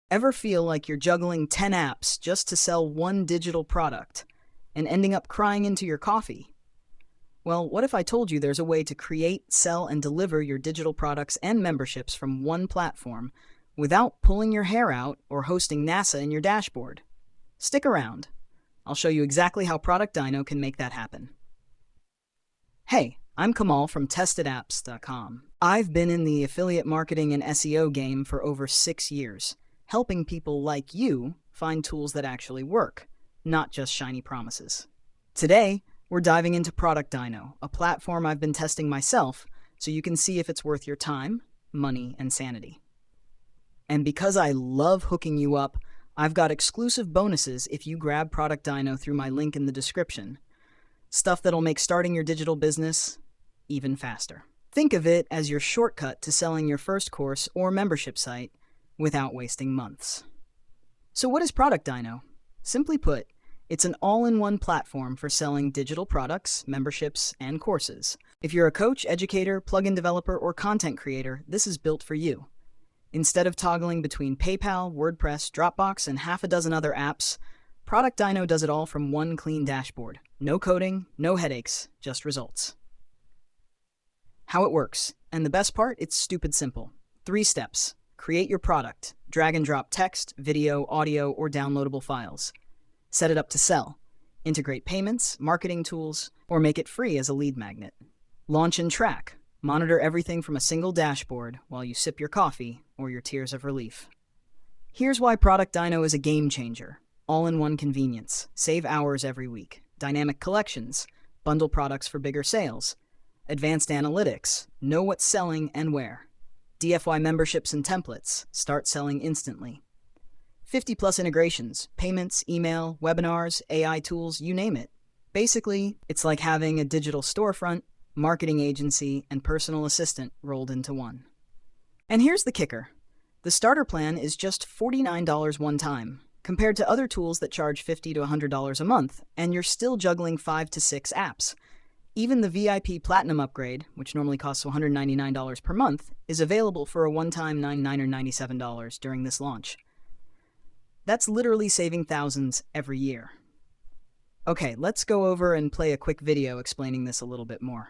Ever feel like you're juggling 10 apps just to sell one digital product and ending up crying into your coffee? Well, what if I told you there's a way to create, sell, and deliver your digital products and memberships from one platform without pulling your hair out or hosting NASA in your dashboard? Stick around. I'll show you exactly how ProductDyno can make that happen. Hey, I'm Kamal from testedapps.com. I've been in the affiliate marketing and SEO game for over 6 years, helping people like you find tools that actually work, not just shiny promises. Today, we're diving into ProductDyno, a platform I've been testing myself so you can see if it's worth your time, money, and sanity. And because I love hooking you up, I've got exclusive bonuses if you grab ProductDyno through my link in the description. Stuff that'll make starting your digital business even faster. Think of it as your shortcut to selling your first course or membership site without wasting months. So what is ProductDyno? Simply put, it's an all-in-one platform for selling digital products, memberships, and courses. If you're a coach, educator, plugin developer, or content creator, this is built for you. Instead of toggling between PayPal, WordPress, Dropbox, and half a dozen other apps, ProductDyno does it all from one clean dashboard. No coding, no headaches, just results. How it works, and the best part, it's stupid simple. 3 steps. Create your product. Drag and drop text, video, audio, or downloadable files. Set it up to sell. Integrate payments, marketing tools, or make it free as a lead magnet. Launch and track. Monitor everything from a single dashboard while you sip your coffee or your tears of relief. Here's why ProductDyno is a game changer. All-in-one convenience. Save hours every week. Dynamic collections. Bundle products for bigger sales. Advanced analytics. Know what's selling and where. DFY memberships and templates. Start selling instantly. 50+ integrations. Payments, email, webinars, AI tools, you name it. Basically, it's like having a digital storefront, marketing agency, and personal assistant rolled into one. And here's the kicker. The starter plan is just $49 one time, compared to other tools that charge $50 to $100 a month, and you're still juggling 5 to 6 apps. Even the VIP Platinum upgrade, which normally costs $199 per month, is available for a one-time $99 or $97 during this launch. That's literally saving thousands every year. Okay, let's go over and play a quick video explaining this a little bit more.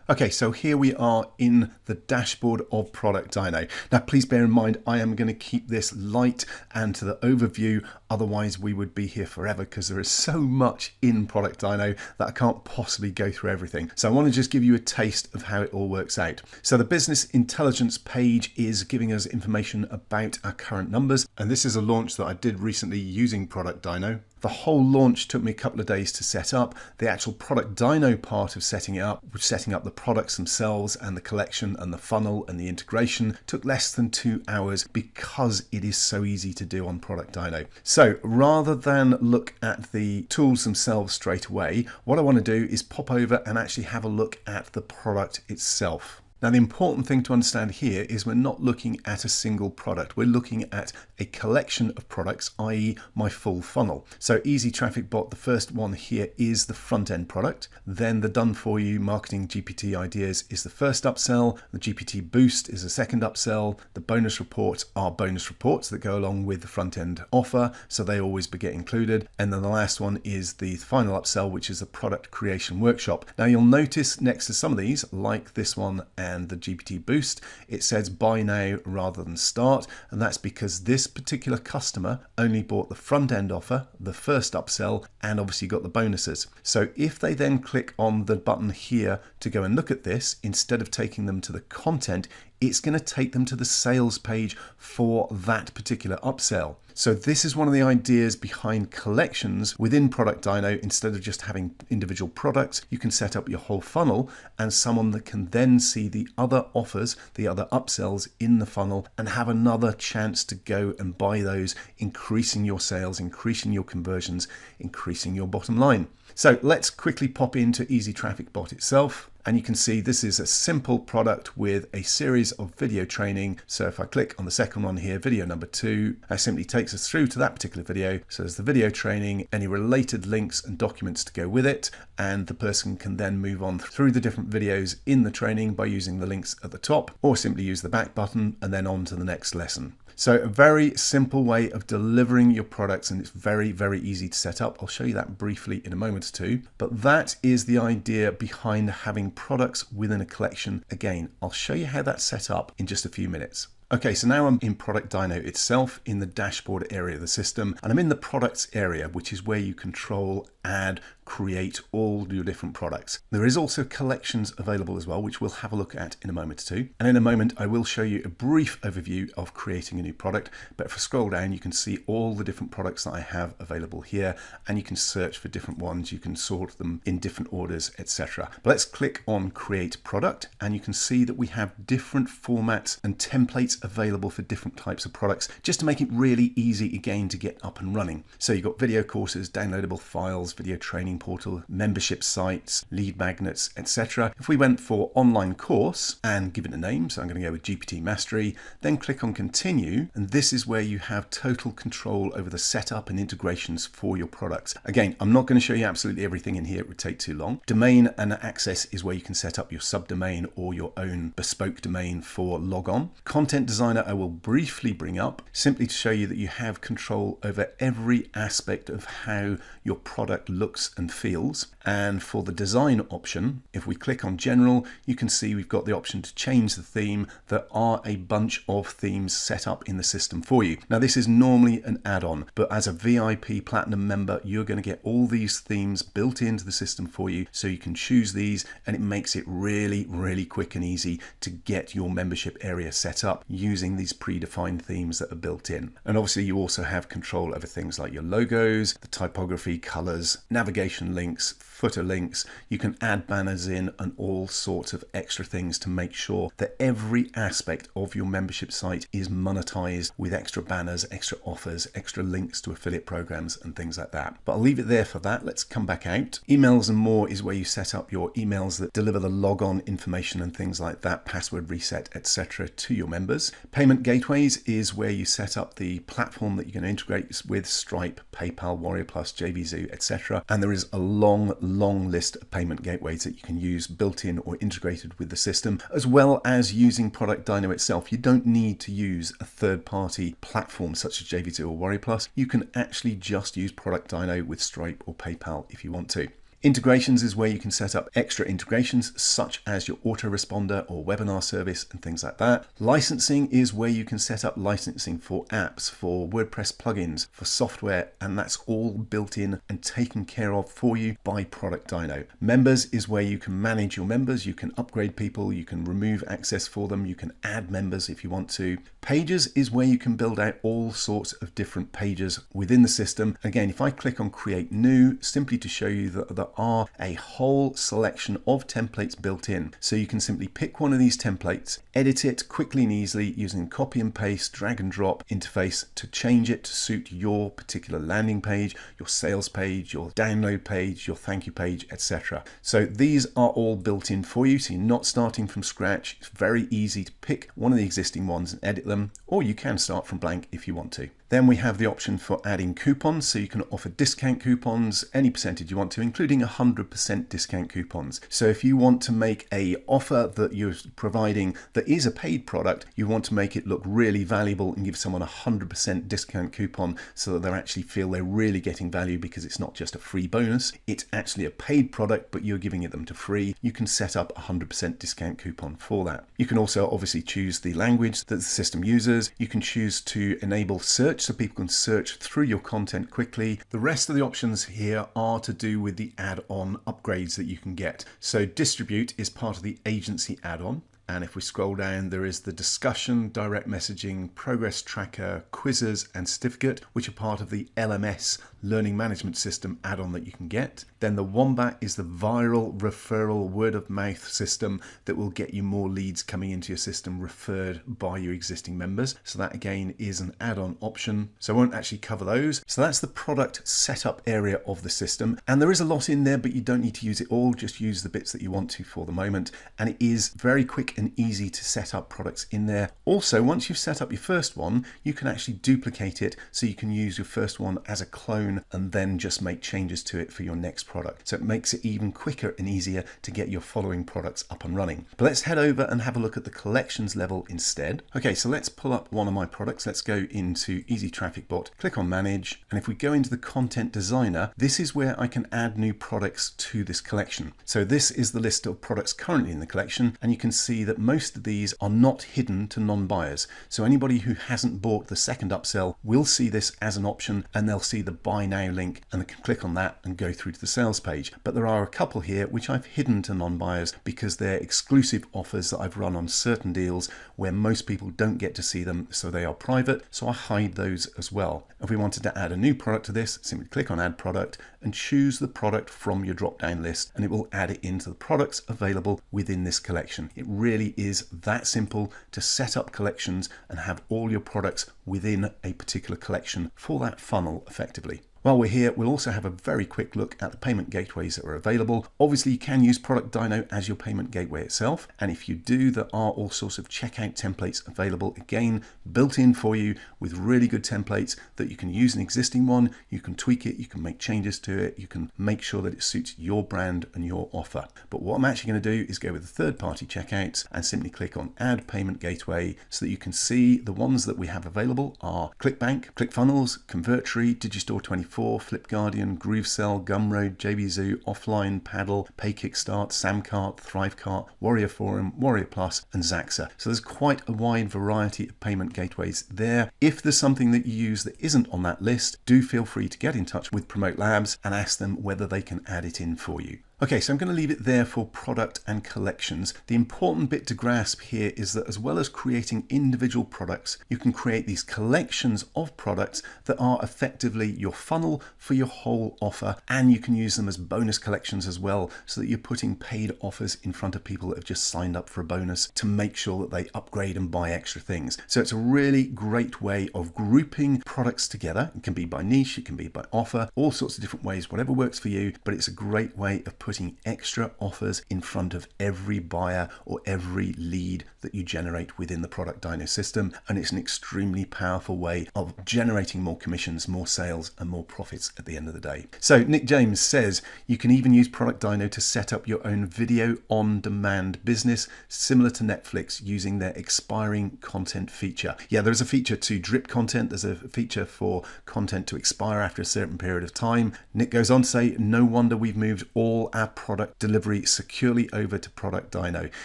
Okay, so here we are in the dashboard of ProductDyno. Now, please bear in mind, I am going to keep this light and to the overview. Otherwise, we would be here forever because there is so much in ProductDyno that I can't possibly go through everything. So I want to just give you a taste of how it all works out. So the business intelligence page is giving us information about our current numbers. And this is a launch that I did recently using ProductDyno. The whole launch took me a couple of days to set up. The actual ProductDyno part of setting it up, setting up the products themselves and the collection and the funnel and the integration, took less than 2 hours because it is so easy to do on ProductDyno. So rather than look at the tools themselves straight away, what I want to do is pop over and actually have a look at the product itself. Now, the important thing to understand here is we're not looking at a single product. We're looking at a collection of products, i.e. my full funnel. So Easy Traffic Bot, the first one here is the front end product. Then the done for you marketing GPT ideas is the first upsell. The GPT boost is the second upsell. The bonus reports are bonus reports that go along with the front end offer. So they always get included. And then the last one is the final upsell, which is the product creation workshop. Now you'll notice next to some of these, like this one and the GPT boost, it says buy now rather than start, and that's because this particular customer only bought the front end offer, the first upsell, and obviously got the bonuses. So if they then click on the button here to go and look at this, instead of taking them to the content, it's going to take them to the sales page for that particular upsell. So this is one of the ideas behind collections within ProductDyno. Instead of just having individual products, you can set up your whole funnel and someone that can then see the other offers, the other upsells in the funnel and have another chance to go and buy those, increasing your sales, increasing your conversions, increasing your bottom line. So let's quickly pop into Easy Traffic Bot itself. And you can see this is a simple product with a series of video training. So if I click on the second one here, video number 2, it simply takes us through to that particular video. So there's the video training, any related links and documents to go with it. And the person can then move on through the different videos in the training by using the links at the top, or simply use the back button and then on to the next lesson. So a very simple way of delivering your products, and it's very, very easy to set up. I'll show you that briefly in a moment or two, but that is the idea behind having products within a collection. Again, I'll show you how that's set up in just a few minutes. Okay, so now I'm in ProductDyno itself in the dashboard area of the system, and I'm in the products area, which is where you control, add, create all your different products. There is also collections available as well, which we'll have a look at in a moment or two. And in a moment, I will show you a brief overview of creating a new product. But if I scroll down, you can see all the different products that I have available here, and you can search for different ones. You can sort them in different orders, etc. But let's click on create product, and you can see that we have different formats and templates available for different types of products, just to make it really easy again to get up and running. So you've got video courses, downloadable files, video training portal, membership sites, lead magnets, etc. If we went for online course and give it a name, so I'm going to go with GPT Mastery, then click on continue, and this is where you have total control over the setup and integrations for your products. Again, I'm not going to show you absolutely everything in here, it would take too long. Domain and access is where you can set up your subdomain or your own bespoke domain for logon. Content Designer I will briefly bring up, simply to show you that you have control over every aspect of how your product looks and feels. And for the design option, if we click on general, you can see we've got the option to change the theme. There are a bunch of themes set up in the system for you. Now this is normally an add-on, but as a VIP Platinum member, you're going to get all these themes built into the system for you, so you can choose these, and it makes it really, really quick and easy to get your membership area set up using these predefined themes that are built in. And obviously you also have control over things like your logos, the typography, colors, navigation links, footer links. You can add banners in and all sorts of extra things to make sure that every aspect of your membership site is monetized with extra banners, extra offers, extra links to affiliate programs and things like that. But I'll leave it there for that. Let's come back out. Emails and more is where you set up your emails that deliver the logon information and things like that, password reset, etc. to your members. Payment gateways is where you set up the platform that you're going to integrate with: Stripe, PayPal, Warrior Plus, JVZoo, etc. And there is a long list of payment gateways that you can use built in or integrated with the system, as well as using ProductDyno itself. You don't need to use a third-party platform such as JVZoo or Warrior Plus. You can actually just use ProductDyno with Stripe or PayPal if you want to. Integrations is where you can set up extra integrations such as your autoresponder or webinar service and things like that. Licensing is where you can set up licensing for apps, for WordPress plugins, for software, and that's all built in and taken care of for you by ProductDyno. Members is where you can manage your members, you can upgrade people, you can remove access for them, you can add members if you want to. Pages is where you can build out all sorts of different pages within the system. Again, if I click on create new, simply to show you that there are a whole selection of templates built in. So you can simply pick one of these templates, edit it quickly and easily using copy and paste, drag and drop interface to change it to suit your particular landing page, your sales page, your download page, your thank you page, etc. So these are all built in for you, so you're not starting from scratch. It's very easy to pick one of the existing ones and edit them, or you can start from blank if you want to. Then we have the option for adding coupons, so you can offer discount coupons, any percentage you want to, including 100% discount coupons. So if you want to make a offer that you're providing that is a paid product, you want to make it look really valuable and give someone a 100% discount coupon so that they actually feel they're really getting value, because it's not just a free bonus, it's actually a paid product, but you're giving it them to free. You can set up a 100% discount coupon for that. You can also obviously choose the language that the system uses. You can choose to enable search, so people can search through your content quickly. The rest of the options here are to do with the add-on upgrades that you can get. So distribute is part of the agency add-on. And if we scroll down, there is the discussion, direct messaging, progress tracker, quizzes, and certificate, which are part of the LMS learning management system add-on that you can get. Then the Wombat is the viral referral word of mouth system that will get you more leads coming into your system referred by your existing members. So that again is an add-on option. So I won't actually cover those. So that's the product setup area of the system. And there is a lot in there, but you don't need to use it all. Just use the bits that you want to for the moment. And it is very quick and easy to set up products in there. Also, once you've set up your first one, you can actually duplicate it so you can use your first one as a clone and then just make changes to it for your next product. So it makes it even quicker and easier to get your following products up and running. But let's head over and have a look at the collections level instead. Okay, so let's pull up one of my products. Let's go into Easy Traffic Bot, click on Manage, and if we go into the Content Designer, this is where I can add new products to this collection. So this is the list of products currently in the collection, and you can see that most of these are not hidden to non-buyers. So anybody who hasn't bought the second upsell will see this as an option, and they'll see the Buy Now link, and they can click on that and go through to the sales page. But there are a couple here which I've hidden to non-buyers because they're exclusive offers that I've run on certain deals where most people don't get to see them, so they are private, so I hide those as well. If we wanted to add a new product to this, simply click on Add Product and choose the product from your drop-down list, and it will add it into the products available within this collection. It really is that simple to set up collections and have all your products within a particular collection for that funnel effectively. While we're here, we'll also have a very quick look at the payment gateways that are available. Obviously, you can use ProductDyno as your payment gateway itself. And if you do, there are all sorts of checkout templates available, again, built in for you with really good templates that you can use an existing one, you can tweak it, you can make changes to it, you can make sure that it suits your brand and your offer. But what I'm actually going to do is go with the third-party checkouts and simply click on Add Payment Gateway so that you can see the ones that we have available are ClickBank, ClickFunnels, Convertri, Digistore 24, Flipguardian, GrooveSell, Gumroad, JVZoo, Offline, Paddle, PayKickstart, Samcart, Thrivecart, Warrior Forum, Warrior Plus, and Zaxa. So there's quite a wide variety of payment gateways there. If there's something that you use that isn't on that list, do feel free to get in touch with Promote Labs and ask them whether they can add it in for you. Okay, so I'm going to leave it there for product and collections. The important bit to grasp here is that as well as creating individual products, you can create these collections of products that are effectively your funnel for your whole offer, and you can use them as bonus collections as well, so that you're putting paid offers in front of people that have just signed up for a bonus to make sure that they upgrade and buy extra things. So it's a really great way of grouping products together. It can be by niche, it can be by offer, all sorts of different ways, whatever works for you, but it's a great way of putting extra offers in front of every buyer or every lead that you generate within the ProductDyno system. And it's an extremely powerful way of generating more commissions, more sales, and more profits at the end of the day. So Nick James says you can even use ProductDyno to set up your own video on demand business, similar to Netflix, using their expiring content feature. Yeah, there's a feature to drip content. There's a feature for content to expire after a certain period of time. Nick goes on to say, no wonder we've moved all our product delivery securely over to ProductDyno.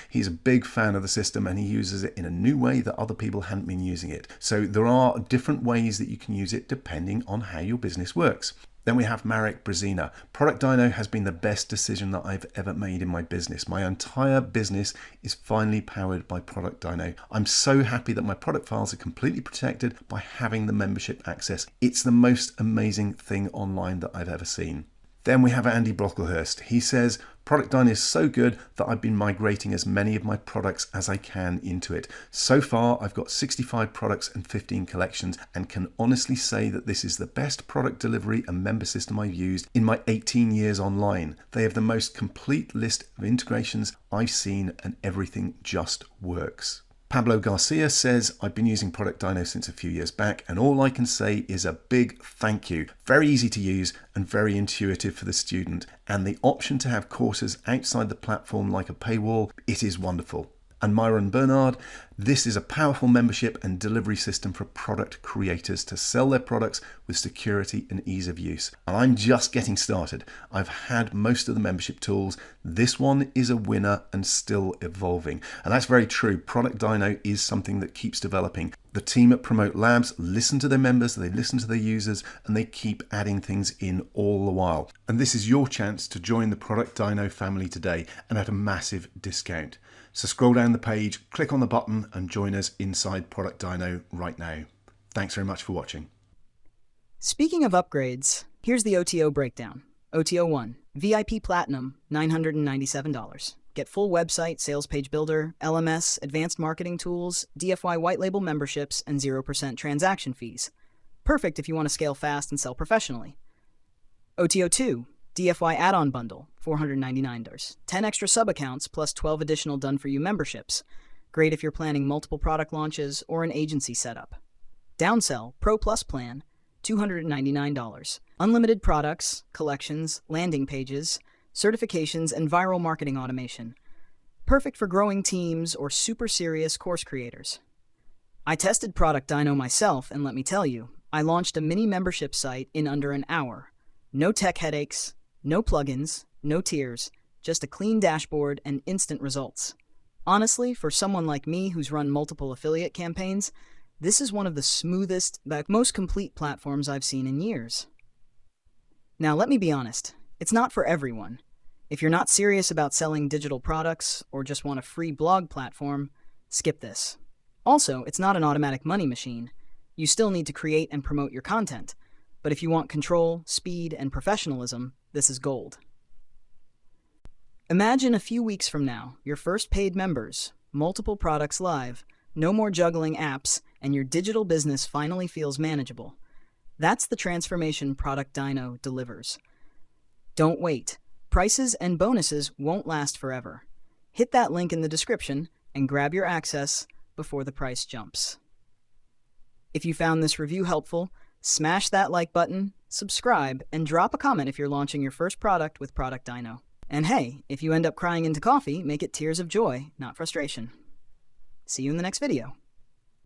He's a big fan of the system and he uses it in a new way that other people hadn't been using it. So there are different ways that you can use it depending on how your business works. Then we have Marek Brzezina. ProductDyno has been the best decision that I've ever made in my business. My entire business is finally powered by ProductDyno. I'm so happy that my product files are completely protected by having the membership access. It's the most amazing thing online that I've ever seen. Then we have Andy Brocklehurst. He says, ProductDyno is so good that I've been migrating as many of my products as I can into it. So far, I've got 65 products and 15 collections and can honestly say that this is the best product delivery and member system I've used in my 18 years online. They have the most complete list of integrations I've seen and everything just works. Pablo Garcia says, I've been using ProductDyno since a few years back, and all I can say is a big thank you. Very easy to use and very intuitive for the student. And the option to have courses outside the platform like a paywall, it is wonderful. And Myron Bernard, this is a powerful membership and delivery system for product creators to sell their products with security and ease of use. And I'm just getting started. I've had most of the membership tools. This one is a winner and still evolving. And that's very true. ProductDyno is something that keeps developing. The team at Promote Labs listen to their members, they listen to their users, and they keep adding things in all the while. And this is your chance to join the ProductDyno family today and at a massive discount. So scroll down the page, click on the button and join us inside ProductDyno right now. Thanks very much for watching. Speaking of upgrades, here's the OTO breakdown. OTO 1, VIP Platinum, $997. Get full website, sales page builder, LMS, advanced marketing tools, DFY white label memberships, and 0% transaction fees. Perfect if you want to scale fast and sell professionally. OTO 2, DFY add-on bundle, $499. 10 extra sub-accounts plus 12 additional done-for-you memberships. Great if you're planning multiple product launches or an agency setup. Downsell Pro Plus plan, $299. Unlimited products, collections, landing pages, certifications, and viral marketing automation. Perfect for growing teams or super serious course creators. I tested ProductDyno myself, and let me tell you, I launched a mini membership site in under an hour. No tech headaches, no plugins, no tiers, just a clean dashboard and instant results. Honestly, for someone like me who's run multiple affiliate campaigns, this is one of the smoothest, most complete platforms I've seen in years. Now, let me be honest, it's not for everyone. If you're not serious about selling digital products or just want a free blog platform, skip this. Also, it's not an automatic money machine. You still need to create and promote your content. But if you want control, speed, and professionalism, this is gold. Imagine a few weeks from now, your first paid members, multiple products live, no more juggling apps, and your digital business finally feels manageable. That's the transformation ProductDyno delivers. Don't wait. Prices and bonuses won't last forever. Hit that link in the description and grab your access before the price jumps. If you found this review helpful, smash that like button, subscribe, and drop a comment if you're launching your first product with ProductDyno. And hey, if you end up crying into coffee, make it tears of joy, not frustration. See you in the next video.